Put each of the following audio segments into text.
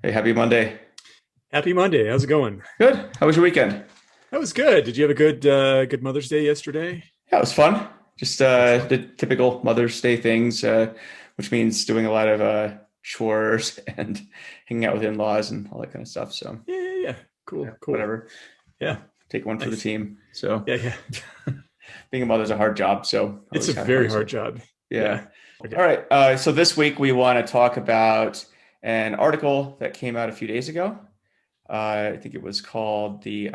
Hey, happy Monday. Happy Monday. How's it going? Good. How was your weekend? That was good. Did you have a good Mother's Day yesterday? Yeah, it was fun. Just Excellent. the typical Mother's Day things, which means doing a lot of chores and hanging out with in-laws and all that kind of stuff. So, Yeah. yeah, Cool, cool. whatever. Yeah. Take one for the Nice. team. So, Yeah. being a mother's a hard job. So, at It's a least how very is hard it? job. Yeah. Yeah. Okay. All right. So this week we want to talk about an article that came out a few days ago. I think it was called the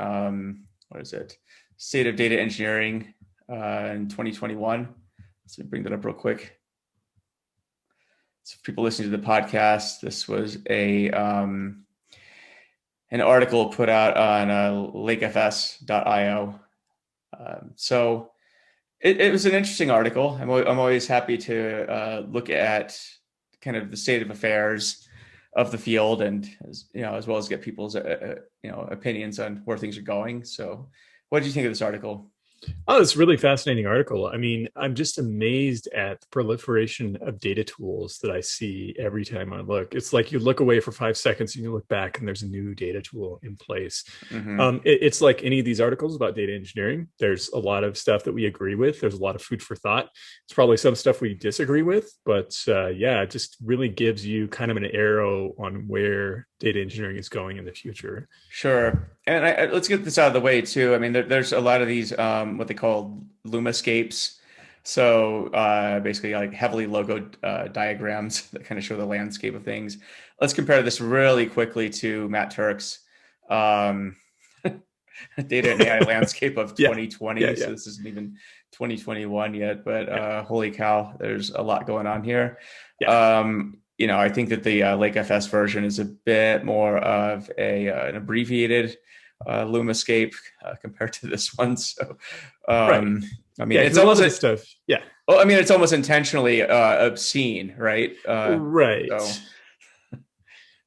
what is it? State of Data Engineering in 2021. Let me bring that up real quick. So, for people listening to the podcast, this was a an article put out on LakeFs.io. So it was an interesting article. I'm always happy to look at kind of the state of affairs of the field, and as well as get people's opinions on where things are going. So, what did you think of this article? Oh, it's a really fascinating article. I mean, I'm just amazed at the proliferation of data tools that I see every time I look. It's like you look away for 5 seconds and you look back and there's a new data tool in place. Hmm. It's like any of these articles about data engineering. There's a lot of stuff that we agree with. There's a lot of food for thought. It's probably some stuff we disagree with, but yeah, it just really gives you kind of an arrow on where data engineering is going in the future. Sure. And let's get this out of the way too. I mean, there's a lot of these what they call lumascapes. So basically, like heavily logoed diagrams that kind of show the landscape of things. Let's compare this really quickly to Matt Turk's um, data and AI landscape of Yeah, 2020. yeah. So this isn't even 2021 yet, but Yeah. holy cow, there's a lot going on here. Yeah. I think that the LakeFS version is a bit more of an abbreviated Lumascape compared to this one. So, Right. I mean, Yeah, it's because a lot almost of the stuff, yeah. well, I mean, it's almost intentionally obscene, right? Right. So,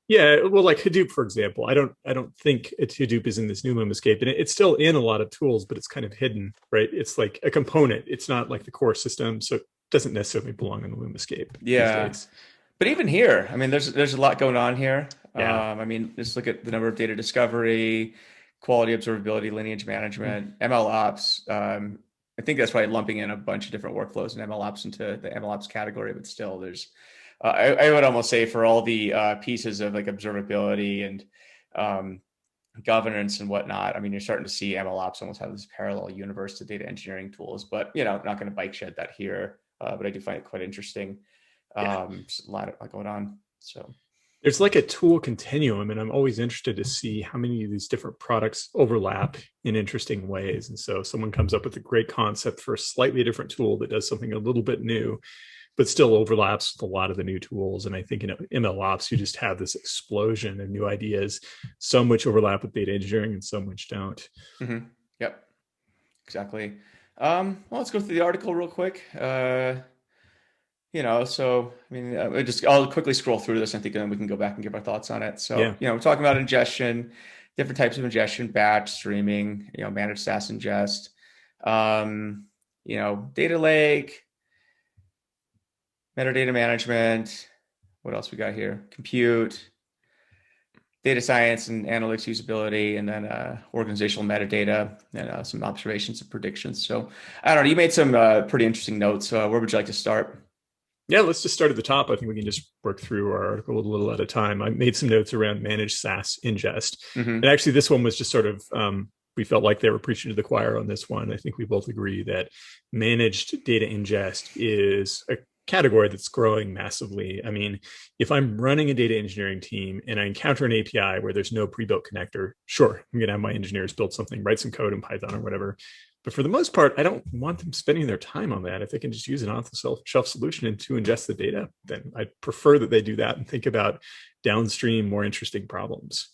Yeah, well, like Hadoop, for example, I don't think Hadoop is in this new Lumascape, and it's still in a lot of tools, but it's kind of hidden, right? It's like a component. It's not like the core system, so it doesn't necessarily belong in the Lumascape these yeah. days. But even here, I mean, there's a lot going on here. Yeah. I mean, just look at the number of data discovery, quality observability, lineage management, ML ops. I think that's probably lumping in a bunch of different workflows and ML ops into the ML ops category, but still, there's I would almost say for all the pieces of like observability and um, governance and whatnot. I mean, you're starting to see ML ops almost have this parallel universe to data engineering tools, but not going to bike shed that here. But I do find it quite interesting. Yeah. Just a lot going on. So There's like a tool continuum, and I'm always interested to see how many of these different products overlap in interesting ways. And so someone comes up with a great concept for a slightly different tool that does something a little bit new, but still overlaps with a lot of the new tools. And I think in ML ops, you just have this explosion of new ideas, some which overlap with data engineering and some which don't. mhm. Yep, exactly. Well, let's go through the article real quick. So I mean, I'll quickly scroll through this. I think, and then we can go back and give our thoughts on it. So, Yeah. we're talking about ingestion, different types of ingestion, batch, streaming, managed SaaS ingest, data lake, metadata management. What else we got here? Compute, data science and analytics usability, and then organizational metadata and some observations and predictions. So I don't know. You made some pretty interesting notes. Where would you like to start? Yeah, let's just start at the top. I think we can just work through our article a little at a time. I made some notes around managed SaaS ingest. And Hmm. actually, this one was just sort of, we felt like they were preaching to the choir on this one. I think we both agree that managed data ingest is a category that's growing massively. I mean, if I'm running a data engineering team and I encounter an API where there's no pre-built connector, sure, I'm going to have my engineers build something, write some code in Python or whatever. But for the most part, I don't want them spending their time on that. If they can just use an off-the-shelf solution and to ingest the data, then I prefer that they do that and think about downstream, more interesting problems.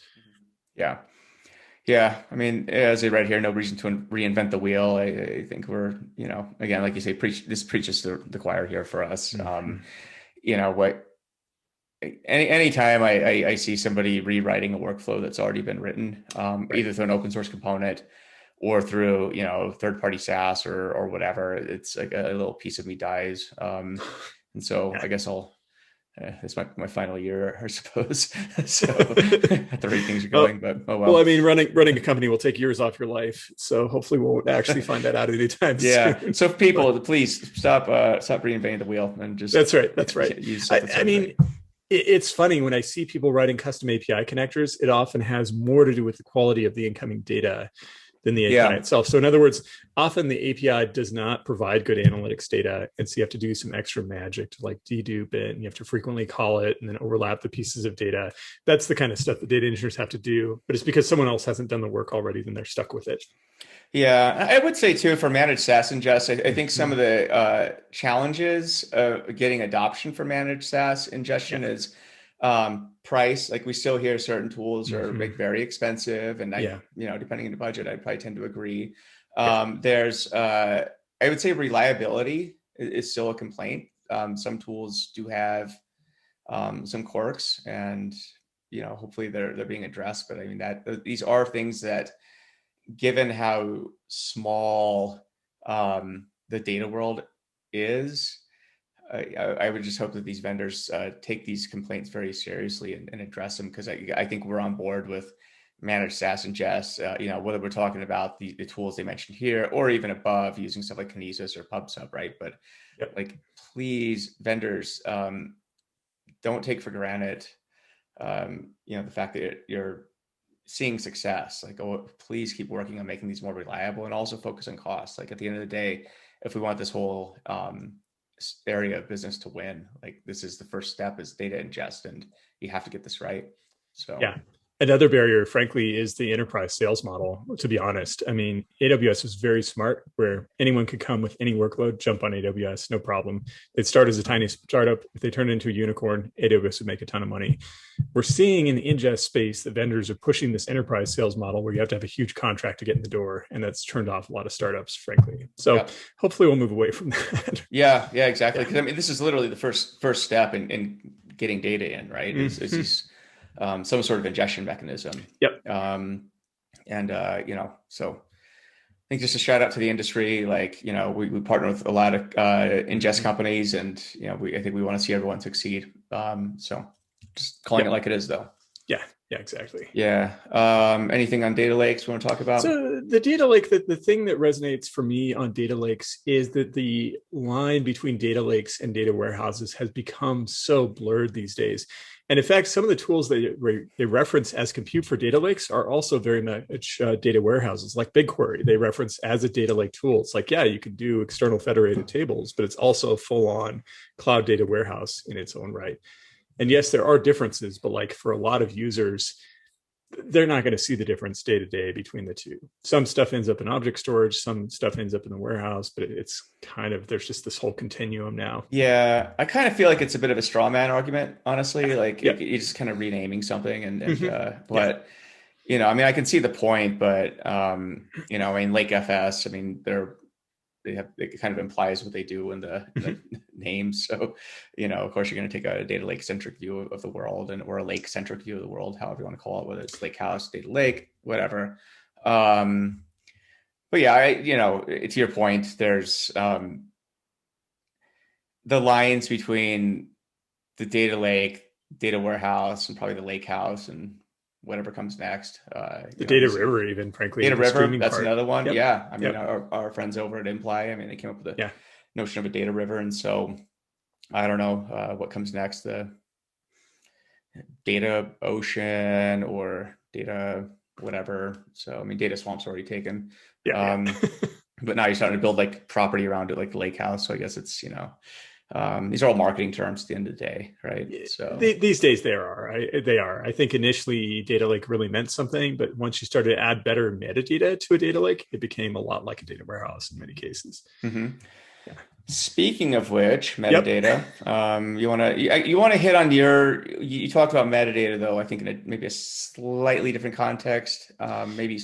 Yeah. Yeah, I mean, as I read here, no reason to reinvent the wheel. I think we're, again, like you say, this preaches to the choir here for us. Mm-hmm. What anytime I see somebody rewriting a workflow that's already been written, Right. either through an open source component or through, third party SaaS or whatever, it's like a little piece of me dies. And so Yeah. I guess I'll It's my final year, I suppose. So at the rate things are going, but oh well, I well. mean, running a company will take years off your life, so hopefully we won't actually find that out anytime Yeah. soon. So people, But please stop reinventing the wheel and just that's right. That's right. use stuff that's I already mean, there. it's funny when I see people writing custom API connectors, it often has more to do with the quality of the incoming data than the API Yeah. itself. So in other words, often the API does not provide good analytics data. And so you have to do some extra magic to like dedupe it, and you have to frequently call it and then overlap the pieces of data. That's the kind of stuff that data engineers have to do. But it's because someone else hasn't done the work already, then they're stuck with it. Yeah, I would say too for managed SaaS ingest, I think some Mm-hmm. of the challenges of getting adoption for managed SaaS ingestion Yeah. is price. Like we still hear certain tools are Mm-hmm. like very expensive, and Yeah. depending on the budget, I probably tend to agree. Yeah. There's I would say reliability is still a complaint. Some tools do have some quirks, and hopefully they're being addressed. But I mean that these are things that, given how small the data world is, I would just hope that these vendors take these complaints very seriously and address them, because I think we're on board with managed SaaS ingest. Whether we're talking about the tools they mentioned here or even above, using stuff like Kinesis or PubSub, right? But Yep. like, please, vendors, don't take for granted, the fact that you're seeing success. Like, oh, please keep working on making these more reliable, and also focus on costs. Like, at the end of the day, if we want this whole area of business to win, like, this is the first step, is data ingest, and you have to get this right. So Yeah. Another barrier, frankly, is the enterprise sales model, to be honest. I mean, AWS was very smart where anyone could come with any workload, jump on AWS, no problem. They'd start as a tiny startup. If they turn it into a unicorn, AWS would make a ton of money. We're seeing in the ingest space that vendors are pushing this enterprise sales model where you have to have a huge contract to get in the door. And that's turned off a lot of startups, frankly. So yeah. hopefully we'll move away from that. Yeah, exactly. Yeah. Because I mean, this is literally the first step in getting data in, right? Is Mm-hmm. these some sort of ingestion mechanism. Yep. And so I think just a shout out to the industry. Like, we partner with a lot of ingest Mm-hmm. companies, and I think we want to see everyone succeed. So just calling it Yep. like it is, though. Yeah. Yeah, exactly. Yeah. Anything on data lakes we want to talk about? So the data lake, the thing that resonates for me on data lakes is that the line between data lakes and data warehouses has become so blurred these days. And in fact, some of the tools they reference as compute for data lakes are also very much data warehouses, like BigQuery. They reference as a data lake tool. It's like, yeah, you can do external federated tables, but it's also a full-on cloud data warehouse in its own right. And yes, there are differences, but like for a lot of users, they're not going to see the difference day to day between the two. Some stuff ends up in object storage, some stuff ends up in the warehouse, but it's kind of, there's just this whole continuum now. Yeah, I kind of feel like it's a bit of a straw man argument, honestly. Like, Yep. you're just kind of renaming something, Mm-hmm. Yeah. but I mean, I can see the point, but I mean, LakeFs, I mean, it kind of implies what they do in the Mm-hmm. name. So, of course, you're going to take a data lake centric view of the world, or a lake centric view of the world, however you want to call it, whether it's lake house, data lake, whatever. Um, but yeah, to your point, there's the lines between the data lake, data warehouse, and probably the lake house, and whatever comes next. The data These river, even frankly, data the river, streaming that's part. another one. Yep. Yeah, I mean, Yep. our friends over at Imply, I mean, they came up with the Yeah. notion of a data river, and so I don't know what comes next, the data ocean or data whatever. So I mean, data swamp's already taken. Yeah. Yeah. But now you're starting to build like property around it, like the lake house. So I guess it's, these are all marketing terms at the end of the day, right? So These days they are. They are. I think initially data lake really meant something, but once you started to add better metadata to a data lake, it became a lot like a data warehouse in many cases. mhm. Yeah. Speaking of which, Yep. metadata, you want to hit on you talked about metadata, though, I think in maybe a slightly different context, maybe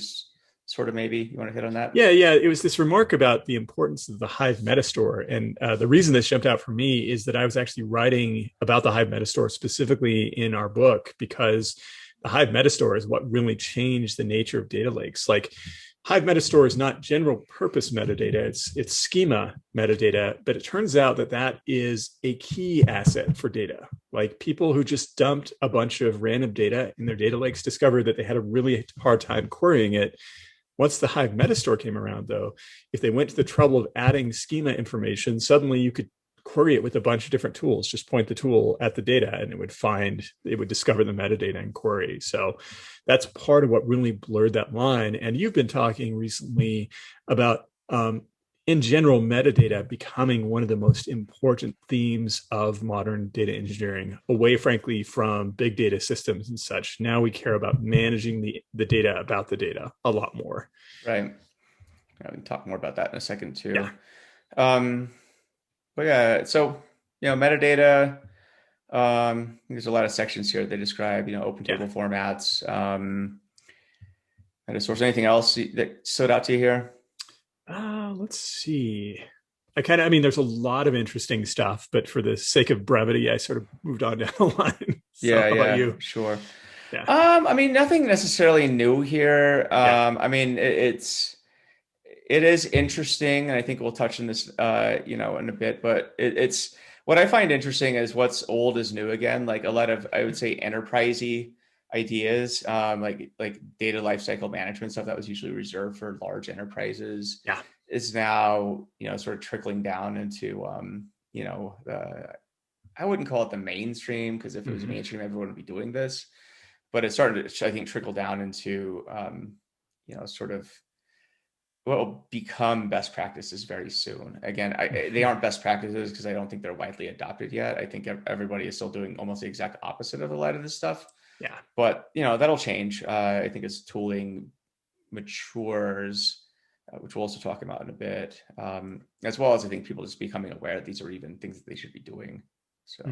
sort of, maybe you want to hit on that? Yeah, yeah. It was this remark about the importance of the Hive metastore. And the reason this jumped out for me is that I was actually writing about the Hive metastore specifically in our book, because the Hive metastore is what really changed the nature of data lakes. Like, Hive Metastore is not general purpose metadata, it's schema metadata, but it turns out that that is a key asset for data. Like people who just dumped a bunch of random data in their data lakes discovered that they had a really hard time querying it. Once the Hive Metastore came around, though, if they went to the trouble of adding schema information, suddenly you could query it with a bunch of different tools. Just point the tool at the data and it would discover the metadata and query. So that's part of what really blurred that line. And you've been talking recently about, in general, metadata becoming one of the most important themes of modern data engineering, away, frankly, from big data systems and such. Now we care about managing the data about the data a lot more. Right. I can talk more about that in a second too. Yeah. But yeah, so metadata. There's a lot of sections here they describe, open table formats. Metastores. Anything else that stood out to you here? Let's see. I mean, there's a lot of interesting stuff, but for the sake of brevity, I sort of moved on down the line. So how about you? Sure. Yeah. I mean, nothing necessarily new here. I mean, it is interesting, and I think we'll touch on this, in a bit. But it's what I find interesting is what's old is new again. Like a lot of, I would say, enterprisey ideas, like data lifecycle management stuff that was usually reserved for large enterprises, Yeah. is now sort of trickling down into I wouldn't call it the mainstream, because if it was mainstream, everyone would be doing this. But it started to, I think, trickle down into sort of what will become best practices very soon. Again, they aren't best practices because I don't think they're widely adopted yet. I think everybody is still doing almost the exact opposite of a lot of this stuff. Yeah. But that'll change. I think as tooling matures, which we'll also talk about in a bit, as well as I think people just becoming aware that these are even things that they should be doing. So,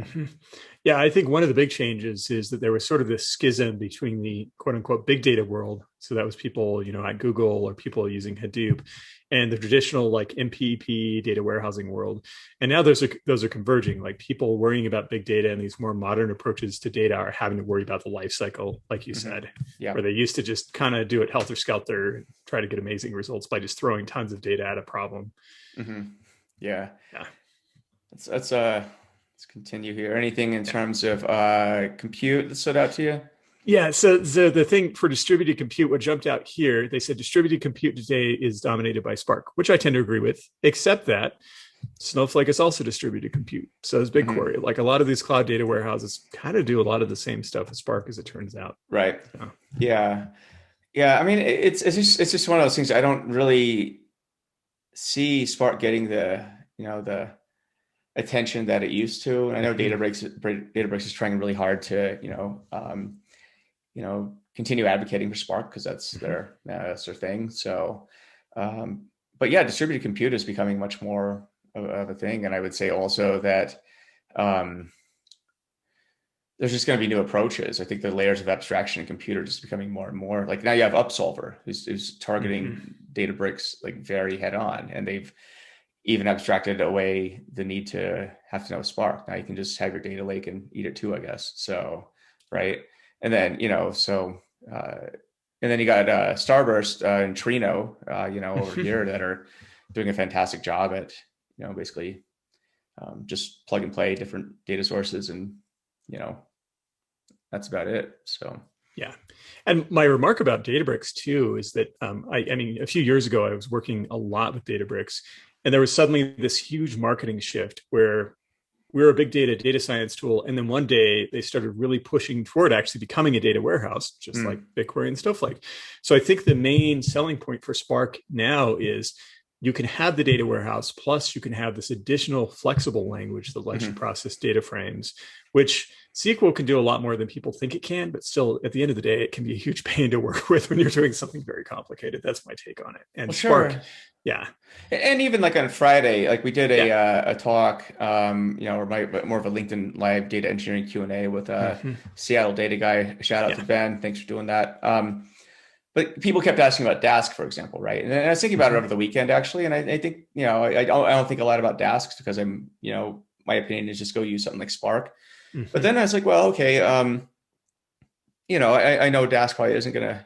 yeah, I think one of the big changes is that there was sort of this schism between the quote unquote big data world. So that was people, at Google or people using Hadoop, and the traditional like MPP data warehousing world. And now those are converging. Like people worrying about big data and these more modern approaches to data are having to worry about the life cycle, like you said, where they used to just kind of do it helter skelter, try to get amazing results by just throwing tons of data at a problem. Yeah. Let's continue here. Anything in terms of compute that stood out to you? Yeah, so the thing for distributed compute, what jumped out here, they said distributed compute today is dominated by Spark, which I tend to agree with, except that Snowflake is also distributed compute. So is BigQuery. Like a lot of these cloud data warehouses kind of do a lot of the same stuff as Spark, as it turns out. Right. So. Yeah. I mean, it's just one of those things. I don't really see Spark getting the attention that it used to. I know Databricks is trying really hard to continue advocating for Spark because that's their thing. So, but yeah, distributed compute is becoming much more of a thing, and I would say also that there's just going to be new approaches. I think the layers of abstraction in compute are just becoming more and more. Like now you have Upsolver, who's targeting Databricks like very head on, and they've even abstracted away the need to have to know Spark. Now you can just have your data lake and eat it too, I guess. So, right. And then, and then you got Starburst and Trino, over here that are doing a fantastic job at, basically just plug and play different data sources, and, that's about it. So, yeah. And my remark about Databricks too is that, I mean, a few years ago, I was working a lot with Databricks, and there was suddenly this huge marketing shift where we're a big data science tool. And then one day they started really pushing toward actually becoming a data warehouse, just like BigQuery and Snowflake. So I think the main selling point for Spark now is you can have the data warehouse, plus you can have this additional flexible language that lets you process data frames, which SQL can do a lot more than people think it can, but still at the end of the day, it can be a huge pain to work with when you're doing something very complicated. That's my take on it. And Spark, yeah. And even like on Friday, like we did a talk, or more of a LinkedIn Live data engineering Q&A with a Seattle data guy. Shout out to Ben. Thanks for doing that. But people kept asking about Dask, for example, right? And I was thinking about it over the weekend, actually. And I think, I don't think a lot about Dask because I'm, my opinion is just go use something like Spark. But then I was like, well, okay, I know Dask probably isn't going to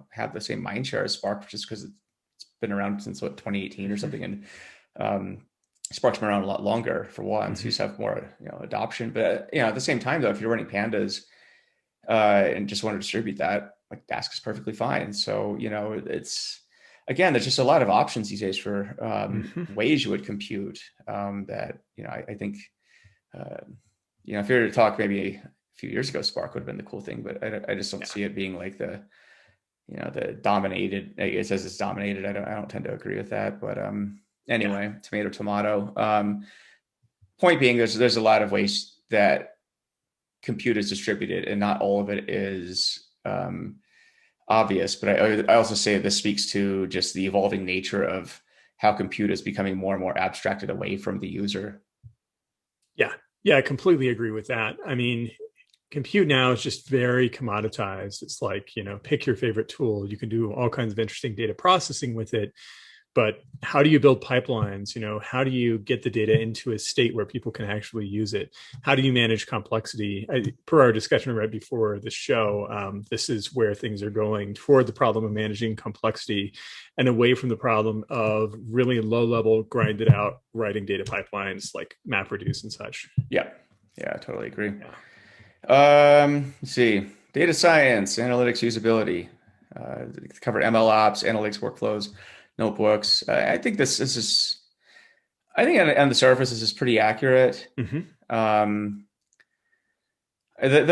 have the same mind share as Spark, just because it's been around since 2018 or something, and Spark's been around a lot longer for one, so you just have more adoption. But at the same time, though, if you're running pandas and just want to distribute that, like Dask is perfectly fine. So it's, again, there's just a lot of options these days for ways you would compute that I think if you were to talk maybe a few years ago, Spark would have been the cool thing, but I just don't see it being like the dominated. It says it's dominated. I don't tend to agree with that, but anyway, tomato. Point being, there's a lot of ways that compute is distributed, and not all of it is obvious. But I also say this speaks to just the evolving nature of how compute is becoming more and more abstracted away from the user. Yeah, I completely agree with that. I mean, compute now is just very commoditized. It's like, pick your favorite tool. You can do all kinds of interesting data processing with it. But how do you build pipelines? How do you get the data into a state where people can actually use it? How do you manage complexity? Per our discussion right before the show, this is where things are going toward the problem of managing complexity and away from the problem of really low-level, grinded out writing data pipelines like MapReduce and such. Yeah, I totally agree. Let's see. Data science, analytics, usability. Cover ML ops, analytics workflows, notebooks. I think this is, I think on the surface, this is pretty accurate. The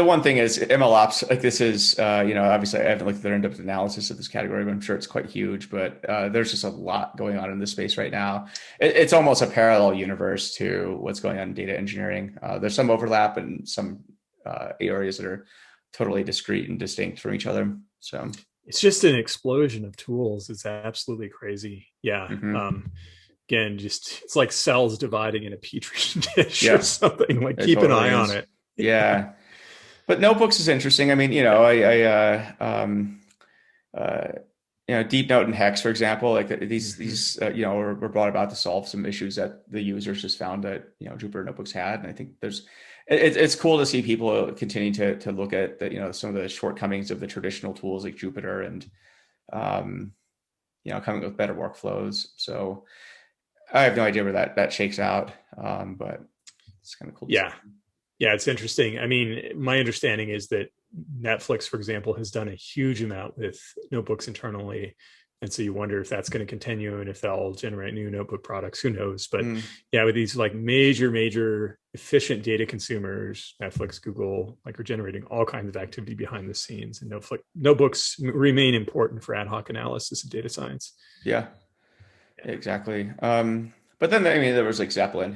one thing is ML ops, like this is, obviously I haven't looked at their in-depth analysis of this category, but I'm sure it's quite huge, but there's just a lot going on in this space right now. It's almost a parallel universe to what's going on in data engineering. There's some overlap and some areas that are totally discrete and distinct from each other. So it's just an explosion of tools. It's absolutely crazy. Yeah. Again, just it's like cells dividing in a petri dish or something. Like keep an eye on it. Yeah. But notebooks is interesting. I mean, Deep Note and Hex, for example, like these were brought about to solve some issues that the users just found that Jupyter notebooks had, and I think it's cool to see people continue to look at some of the shortcomings of the traditional tools like Jupyter and coming with better workflows. So I have no idea where that shakes out, but it's kind of cool. Yeah, it's interesting. I mean, my understanding is that Netflix, for example, has done a huge amount with notebooks internally. And so you wonder if that's going to continue and if they'll generate new notebook products. Who knows? But yeah, with these like major efficient data consumers, Netflix, Google, like are generating all kinds of activity behind the scenes. And notebooks remain important for ad hoc analysis of data science. Yeah. Exactly. But then, I mean, there was like Zeppelin,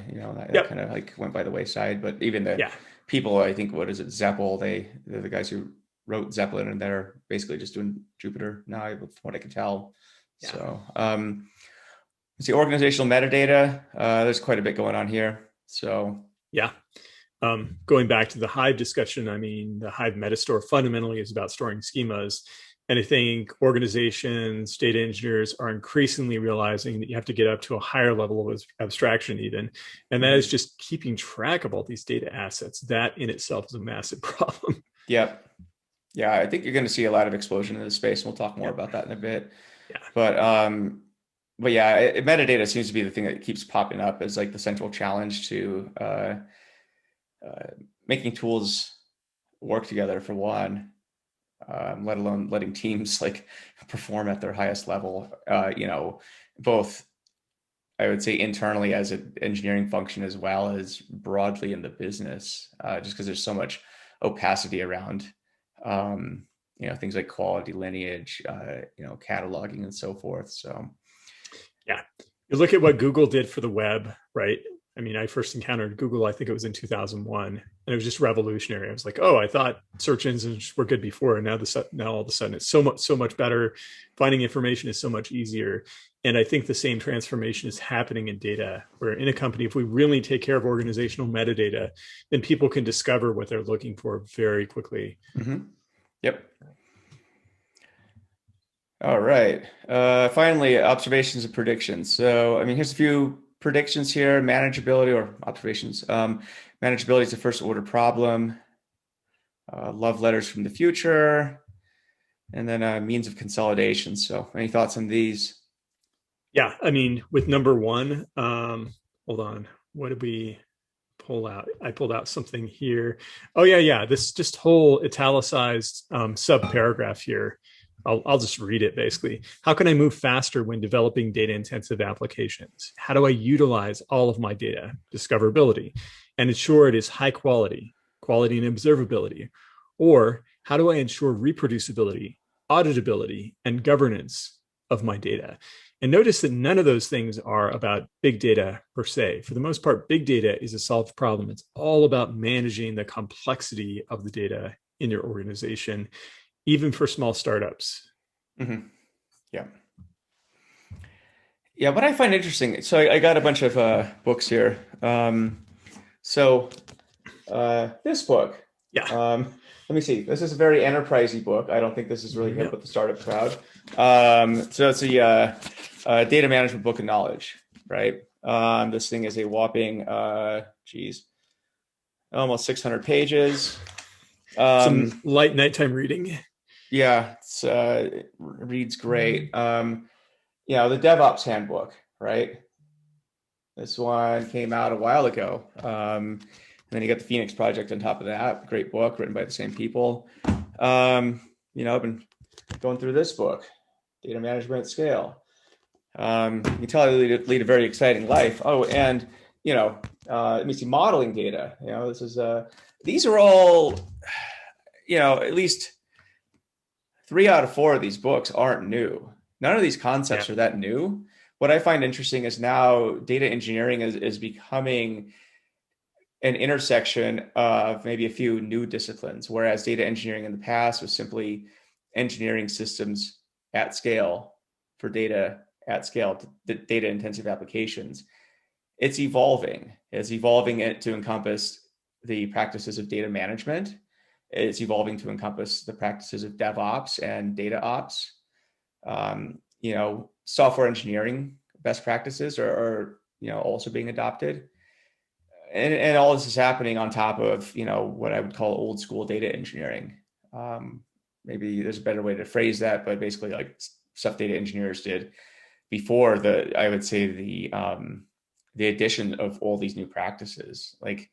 that kind of like went by the wayside. But even the people, I think, what is it, Zeppel? They're the guys who wrote Zeppelin, and they're basically just doing Jupyter now, from what I can tell. Yeah. So, let's see, organizational metadata. There's quite a bit going on here. So, yeah. Going back to the Hive discussion, I mean, the Hive metastore fundamentally is about storing schemas. And I think organizations, data engineers are increasingly realizing that you have to get up to a higher level of abstraction even. And that is just keeping track of all these data assets. That in itself is a massive problem. Yep. Yeah, I think you're going to see a lot of explosion in this space. And we'll talk more about that in a bit. Yeah. But yeah, metadata seems to be the thing that keeps popping up as like the central challenge to making tools work together for one. Let alone letting teams like perform at their highest level, both, I would say, internally as an engineering function as well as broadly in the business, just because there's so much opacity around, things like quality lineage, cataloging and so forth. So, yeah, you look at what Google did for the web, right? I mean, I first encountered Google, I think it was in 2001, and it was just revolutionary. I was like, oh, I thought search engines were good before, and now all of a sudden it's so much better. Finding information is so much easier. And I think the same transformation is happening in data, where in a company, if we really take care of organizational metadata, then people can discover what they're looking for very quickly. Yep. All right. Finally, observations and predictions. So, I mean, here's a few predictions here. Manageability or observations. Manageability is a first order problem. Love letters from the future. and then means of consolidation. So any thoughts on these? Yeah, I mean, with number one, hold on, what did we pull out? I pulled out something here. Oh yeah. This just whole italicized sub paragraph here. I'll just read it basically. How can I move faster when developing data intensive applications? How do I utilize all of my data, discoverability, and ensure it is high quality, quality and observability? Or how do I ensure reproducibility, auditability, and governance of my data? And notice that none of those things are about big data per se. For the most part, big data is a solved problem. It's all about managing the complexity of the data in your organization, even for small startups. Mm-hmm. Yeah. Yeah, what I find interesting, so I got a bunch of books here. So this book, Yeah. let me see. This is a very enterprisey book. I don't think this is really hip Yep. with the startup crowd. So it's a data management book of knowledge, right? This thing is a whopping, almost 600 pages. Some light nighttime reading. Yeah, it reads great. The DevOps handbook, right? This one came out a while ago. And then you got the Phoenix Project on top of that. Great book written by the same people. I've been going through this book, Data Management at Scale. You can tell I lead a very exciting life. Oh, and let me see, modeling data. These are all, at least 3 out of 4 of these books aren't new. None of these concepts are that new. What I find interesting is now data engineering is becoming an intersection of maybe a few new disciplines, whereas data engineering in the past was simply engineering systems at scale for data at scale, data intensive applications. It's evolving. It's evolving it to encompass the practices of data management. It's evolving to encompass the practices of DevOps and data ops. Software engineering best practices are also being adopted. And all this is happening on top of, what I would call old school data engineering. Maybe there's a better way to phrase that, but basically like stuff data engineers did before I would say the addition of all these new practices. Like,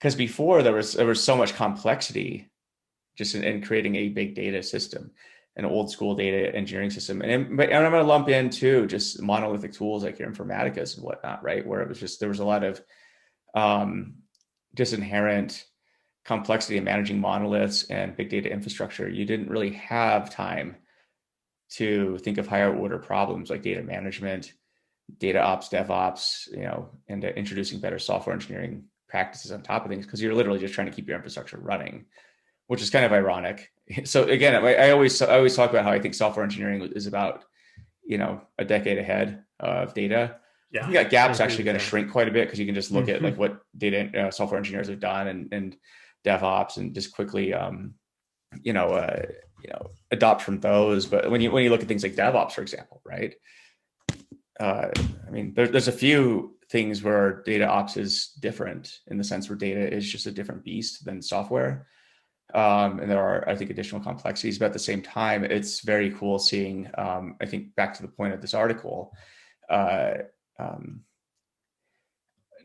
because before there was so much complexity just in creating a big data system, an old school data engineering system. But I'm going to lump in too, just monolithic tools like your Informaticas and whatnot, right? Where there was a lot of just inherent complexity in managing monoliths and big data infrastructure. You didn't really have time to think of higher order problems like data management, data ops, DevOps, and introducing better software engineering practices on top of things, because you're literally just trying to keep your infrastructure running, which is kind of ironic. So again, I always talk about how I think software engineering is about, a decade ahead of data. Yeah, I think that gap's actually going to shrink quite a bit, because you can just look at like what data software engineers have done and DevOps, and just quickly adopt from those. But when you look at things like DevOps, for example, right? There's a few things where data ops is different, in the sense where data is just a different beast than software. And there are, I think, additional complexities, but at the same time, it's very cool seeing, I think back to the point of this article,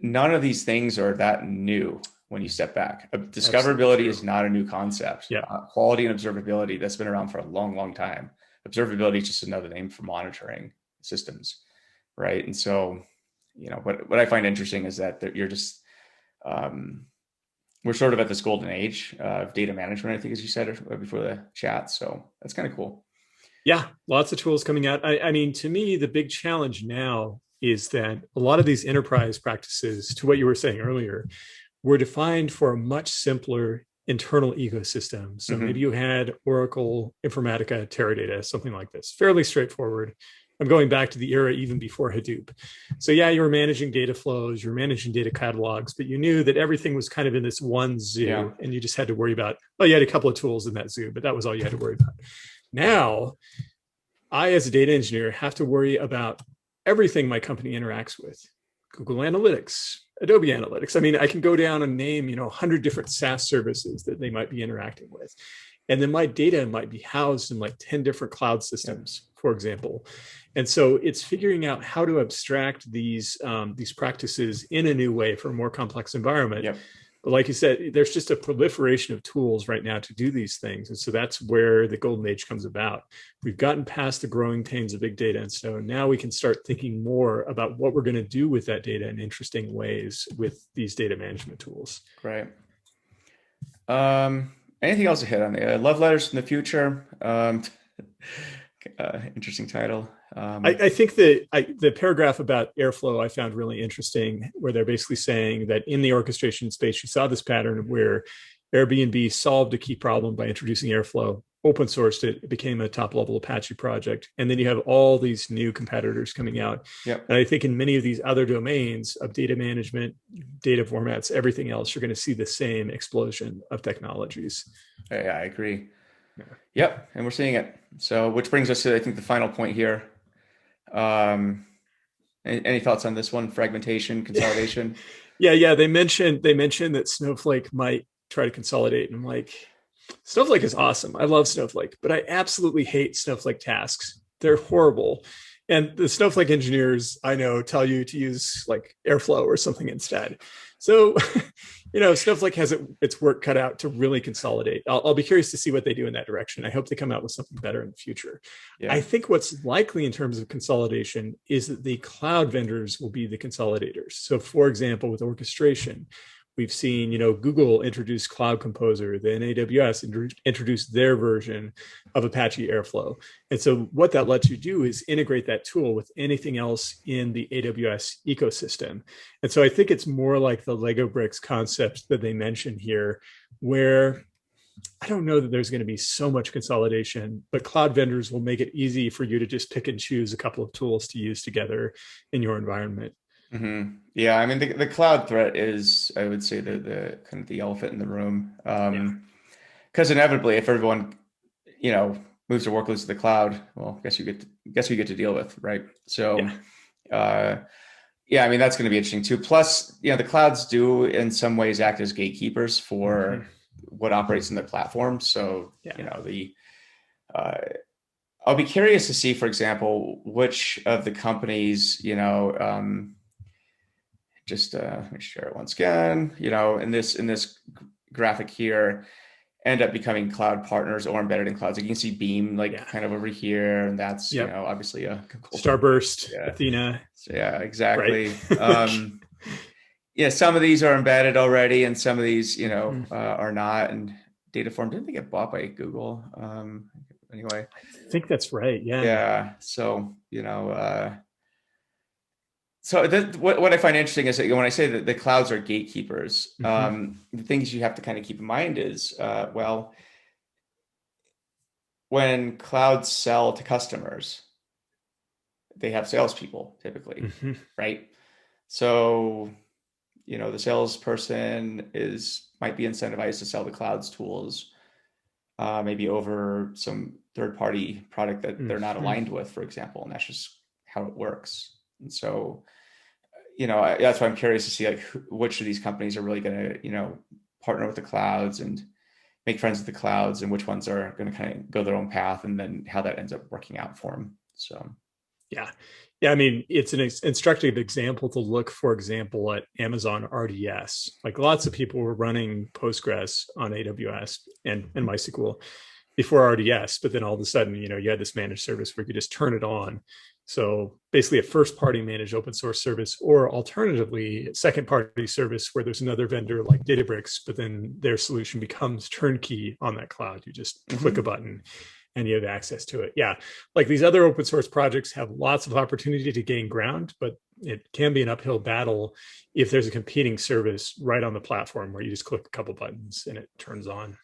none of these things are that new when you step back. Discoverability is not a new concept. Yeah. Quality and observability, that's been around for a long, long time. Observability is just another name for monitoring systems, right? And so, what I find interesting is that you're just, we're sort of at this golden age of data management, I think, as you said before the chat. So that's kind of cool. Yeah, lots of tools coming out. I mean, to me, the big challenge now is that a lot of these enterprise practices, to what you were saying earlier, were defined for a much simpler internal ecosystem. So maybe you had Oracle, Informatica, Teradata, something like this, fairly straightforward. I'm going back to the era even before Hadoop. So yeah, you were managing data flows, you were managing data catalogs, but you knew that everything was kind of in this one zoo, and you just had to worry about, you had a couple of tools in that zoo, but that was all you had to worry about. Now, I, as a data engineer, have to worry about everything my company interacts with. Google Analytics, Adobe Analytics. I mean, I can go down and name, 100 different SaaS services that they might be interacting with. And then my data might be housed in like 10 different cloud systems, for example. And so it's figuring out how to abstract these practices in a new way for a more complex environment. Yep. But like you said, there's just a proliferation of tools right now to do these things. And so that's where the golden age comes about. We've gotten past the growing pains of big data. And so now we can start thinking more about what we're going to do with that data in interesting ways with these data management tools. Right. Anything else to hit on the love letters from the future? Interesting title. I think that the paragraph about Airflow I found really interesting, where they're basically saying that in the orchestration space, you saw this pattern where Airbnb solved a key problem by introducing Airflow, open sourced it, it became a top level Apache project. And then you have all these new competitors coming out. Yep. And I think in many of these other domains of data management, data formats, everything else, you're going to see the same explosion of technologies. Yeah, I agree. Yeah. Yep. And we're seeing it. So, which brings us to, I think, the final point here. Any thoughts on this one? Fragmentation, consolidation? Yeah. They mentioned that Snowflake might try to consolidate. And I'm like, Snowflake is awesome. I love Snowflake, but I absolutely hate Snowflake tasks. They're horrible. And the Snowflake engineers I know tell you to use like Airflow or something instead. So, Snowflake has its work cut out to really consolidate. I'll be curious to see what they do in that direction. I hope they come out with something better in the future. Yeah. I think what's likely in terms of consolidation is that the cloud vendors will be the consolidators. So, for example, with orchestration, we've seen, Google introduce Cloud Composer, then AWS introduced their version of Apache Airflow. And so what that lets you do is integrate that tool with anything else in the AWS ecosystem. And so I think it's more like the Lego bricks concept that they mentioned here, where I don't know that there's going to be so much consolidation, but cloud vendors will make it easy for you to just pick and choose a couple of tools to use together in your environment. Mm-hmm. Yeah, I mean the cloud threat is, I would say, the kind of the elephant in the room. Because inevitably, if everyone, moves their workloads to the cloud, well, guess who you get to deal with, right? So, I mean that's going to be interesting too. Plus, the clouds do in some ways act as gatekeepers for what operates in their platform. So, I'll be curious to see, for example, which of the companies, just let me share it once again, in this graphic here, end up becoming cloud partners or embedded in clouds. Like you can see Beam kind of over here, and that's obviously a Starburst, Athena. So, yeah, exactly. Right. Some of these are embedded already, and some of these are not. And Dataform, didn't they get bought by Google? Anyway, I think that's right. Yeah. So So what I find interesting is that when I say that the clouds are gatekeepers, the things you have to kind of keep in mind is, when clouds sell to customers, they have salespeople typically, right? So, the salesperson might be incentivized to sell the cloud's tools, maybe over some third-party product that they're not aligned with, for example, and that's just how it works. And so, that's why I'm curious to see which of these companies are really going to, partner with the clouds and make friends with the clouds, and which ones are going to kind of go their own path, and then how that ends up working out for them. So, yeah. I mean, it's an instructive example to look, for example, at Amazon RDS. Like lots of people were running Postgres on AWS and MySQL before RDS, but then all of a sudden, you had this managed service where you could just turn it on. So basically a first-party managed open source service, or alternatively, second-party service where there's another vendor like Databricks, but then their solution becomes turnkey on that cloud. You just click a button and you have access to it. Yeah, like these other open source projects have lots of opportunity to gain ground, but it can be an uphill battle if there's a competing service right on the platform where you just click a couple buttons and it turns on.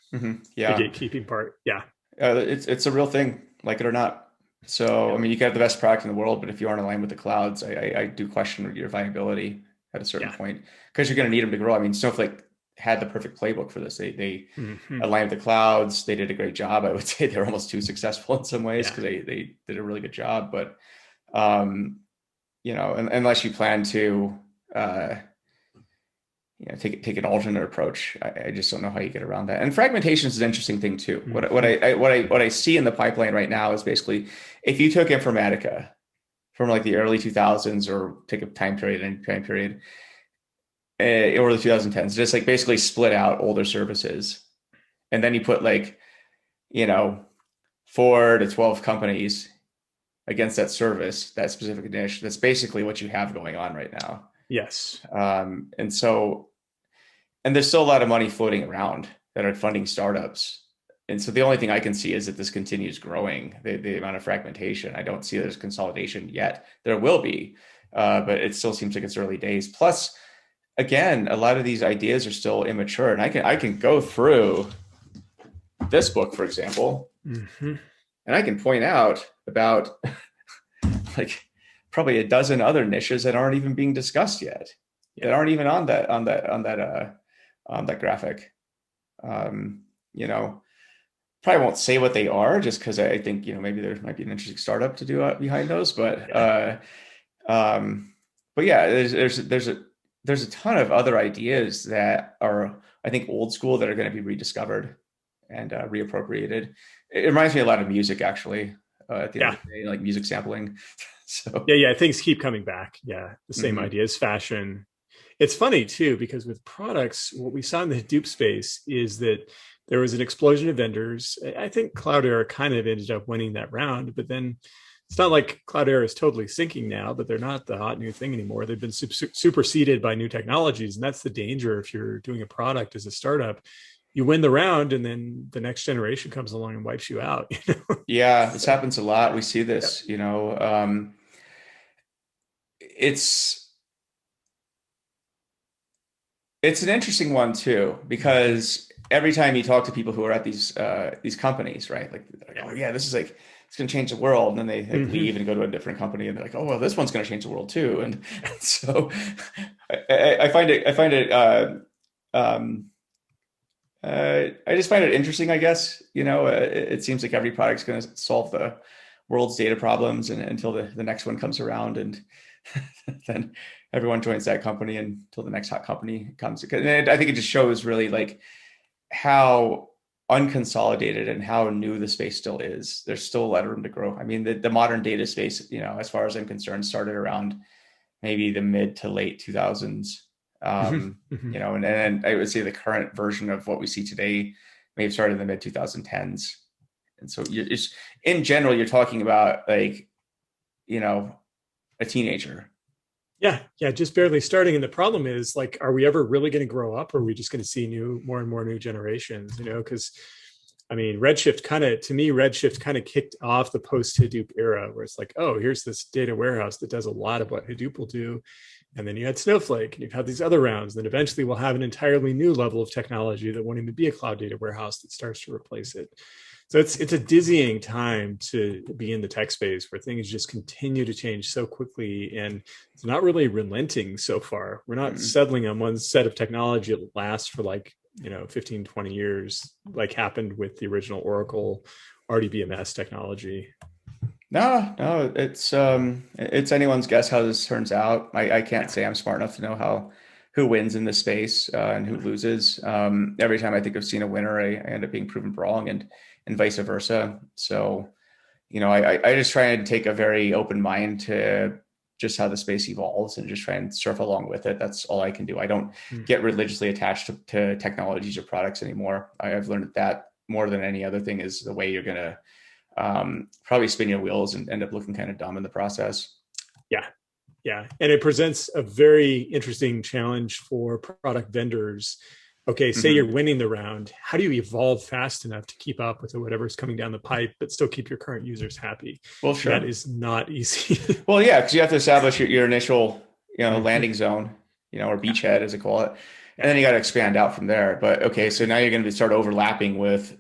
Yeah, the gatekeeping part. Yeah, it's a real thing, like it or not. So, I mean, you can have the best product in the world, but if you aren't aligned with the clouds, I do question your viability at a certain point, because you're going to need them to grow. I mean, Snowflake had the perfect playbook for this. They aligned with the clouds. They did a great job. I would say they're almost too successful in some ways because they did a really good job. But, unless you plan to, take an alternate approach. I just don't know how you get around that. And fragmentation is an interesting thing too. Mhm. What I see in the pipeline right now is basically if you took Informatica from like the early 2000s or take a time period and time period or the 2010s, just like basically split out older services, and then you put like, you know, 4 to 12 companies against that service, that specific niche. That's basically what you have going on right now. Yes. And so, and there's still a lot of money floating around that are funding startups. And so the only thing I can see is that this continues growing, the amount of fragmentation. I don't see there's consolidation yet. There will be, but it still seems like it's early days. Plus, again, a lot of these ideas are still immature. And I can go through this book, for example, Hmm. and I can point out about like probably a dozen other niches that aren't even being discussed yet, that Yeah. aren't even on that graphic. You know, probably won't say what they are just because I think maybe there might be an interesting startup to do behind those, Yeah. um, but yeah, there's a ton of other ideas that are I think old school that are going to be rediscovered and reappropriated. It reminds me a lot of music actually. At the end Yeah. of the day, like music sampling. So. Yeah. Yeah. Things keep coming back. Yeah. The same Mhm. ideas, fashion. It's funny too, because with products, what we saw in the Hadoop space is that there was an explosion of vendors. I think Cloudera kind of ended up winning that round, but then it's not like Cloudera is totally sinking now, but they're not the hot new thing anymore. They've been superseded by new technologies. And that's the danger if you're doing a product as a startup. You win the round, and then the next generation comes along and wipes you out. Yeah, this So, happens a lot. We see yeah. this, it's it's an interesting one too, Mm-hmm. because every time you talk to people who are at these companies, right? Like, they're like, Yeah. oh yeah, this is like it's going to change the world, and then they like Mm-hmm. leave and go to a different company, and they're like, oh well, this one's going to change the world too, and so I find it um, I just find it interesting, I guess. It seems like every product's going to solve the world's data problems, and until the next one comes around, and then everyone joins that company until the next hot company comes. And I think it just shows really like how unconsolidated and how new the space still is. There's still a lot of room to grow. I mean, the modern data space, as far as I'm concerned, started around maybe the mid to late 2000s. Mm-hmm. Mm-hmm. And I would say the current version of what we see today may have started in the mid 2010s. And so in general, you're talking about like, you know, a teenager. Yeah, yeah, just barely starting. And the problem is, like, are we ever really going to grow up, or are we just going to see more and more new generations? Because I mean, Redshift kind of, to me, Redshift kind of kicked off the post Hadoop era, where it's like, oh, here's this data warehouse that does a lot of what Hadoop will do. And then you had Snowflake, and you've had these other rounds. Then eventually we'll have an entirely new level of technology that won't even be a cloud data warehouse that starts to replace it. So it's a dizzying time to be in the tech space where things just continue to change so quickly, and it's not really relenting so far. We're not Mm. settling on one set of technology that lasts for like 15, 20 years, like happened with the original Oracle RDBMS technology. No, it's anyone's guess how this turns out. I can't Yeah. say I'm smart enough to know how who wins in this space and who loses. Every time I think I've seen a winner, I end up being proven wrong, and vice versa. So, I just try and take a very open mind to just how the space evolves and just try and surf along with it. That's all I can do. I don't Mm. get religiously attached to technologies or products anymore. I've learned that more than any other thing is the way you're going to probably spin your wheels and end up looking kind of dumb in the process. Yeah. Yeah. And it presents a very interesting challenge for product vendors. Okay, say you're Mm-hmm. winning the round. How do you evolve fast enough to keep up with whatever's coming down the pipe, but still keep your current users happy? Well, And that sure. is not easy. Well, yeah, because you have to establish your initial, Mm-hmm. landing zone, or Yeah. beachhead as they call it, and Yeah. then you got to expand out from there. But okay, so Mm-hmm. now you're going to start overlapping with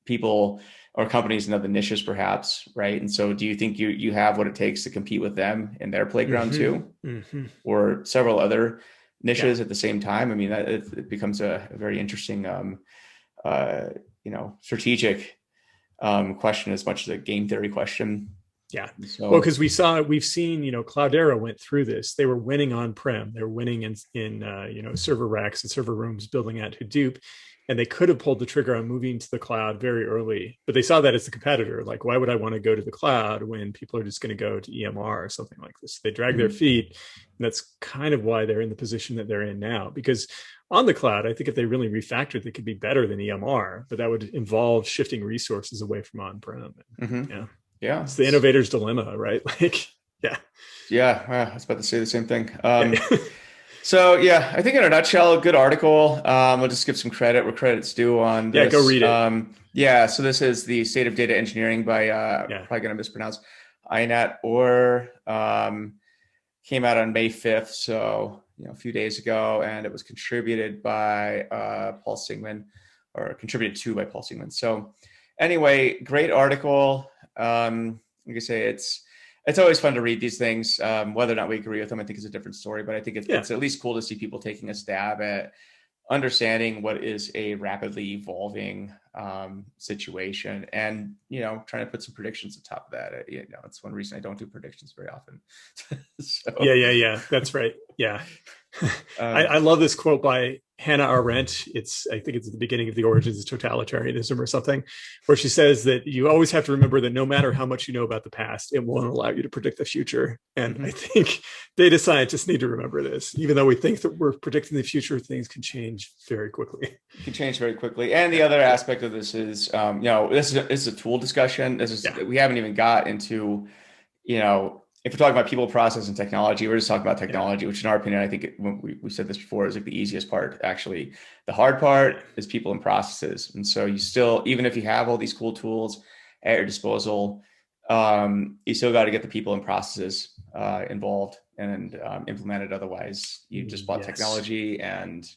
people or companies in other niches, perhaps, right? And so, do you think you have what it takes to compete with them in their playground Mm-hmm. too, Mm-hmm. or several other Yeah. niches at the same time? I mean, that it becomes a very interesting, strategic question as much as a game theory question. Yeah. Well, So because we've seen, Cloudera went through this. They were winning on-prem. They were winning in server racks and server rooms building out Hadoop. And they could have pulled the trigger on moving to the cloud very early, but they saw that as a competitor. Like, why would I want to go to the cloud when people are just going to go to EMR or something like this? They drag their feet. And that's kind of why they're in the position that they're in now. Because on the cloud, I think if they really refactored, they could be better than EMR, but that would involve shifting resources away from on-prem. Yeah. yeah, It's the innovator's dilemma, right? Like, yeah. yeah, I was about to say the same thing. Yeah. So yeah, I think in a nutshell, a good article. I'll just give some credit where credit's due on Yeah, go this. read it. Yeah, so this is the State of Data Engineering by Yeah. probably gonna mispronounce Inat or came out on May 5th, so a few days ago, and it was contributed by Paul Sigmund, or contributed to by Paul Sigmund. So anyway, great article. Like I say, it's always fun to read these things. Whether or not we agree with them, I think is a different story, but I think it's at least cool to see people taking a stab at understanding what is a rapidly evolving situation, and trying to put some predictions on top of that. It's one reason I don't do predictions very often. So, Yeah. That's right. Yeah. I love this quote by Hannah Arendt. I think it's at the beginning of The Origins of Totalitarianism or something, where she says that you always have to remember that no matter how much you know about the past, it won't allow you to predict the future. And I think data scientists need to remember this. Even though we think that we're predicting the future, things can change very quickly. It can change very quickly. And the other aspect of this is, this is a tool discussion. We haven't even got into, if we're talking about people, process, and technology, we're just talking about technology, which in our opinion, I think we said this before, is like the easiest part. Actually, the hard part is people and processes. And so you still, even if you have all these cool tools at your disposal, you still got to get the people and processes involved and implemented. Otherwise, you just bought technology and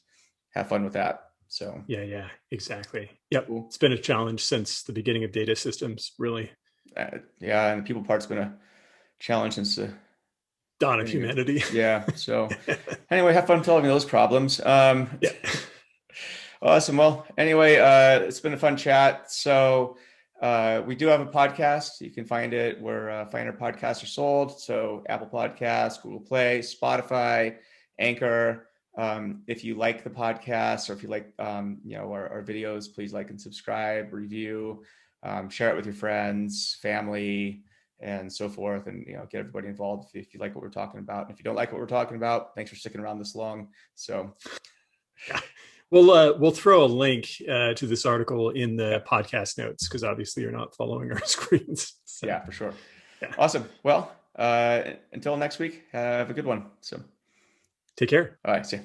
have fun with that. So yeah, exactly. Yep. Cool. It's been a challenge since the beginning of data systems, really. And the people part's been a challenge since the dawn of humanity. Yeah. So anyway, have fun solving those problems. Yeah. Awesome. Well, anyway, it's been a fun chat. So we do have a podcast. You can find it where finer podcasts are sold. So Apple Podcasts, Google Play, Spotify, Anchor. If you like the podcast, or if you like our videos, please like and subscribe, review, share it with your friends, family, and so forth, and get everybody involved if you like what we're talking about. And if you don't like what we're talking about, thanks for sticking around this long. So yeah. We'll throw a link to this article in the podcast notes, because obviously you're not following our screens. So. Yeah, for sure. Yeah. Awesome. Well, until next week, have a good one. So take care. All right. See you.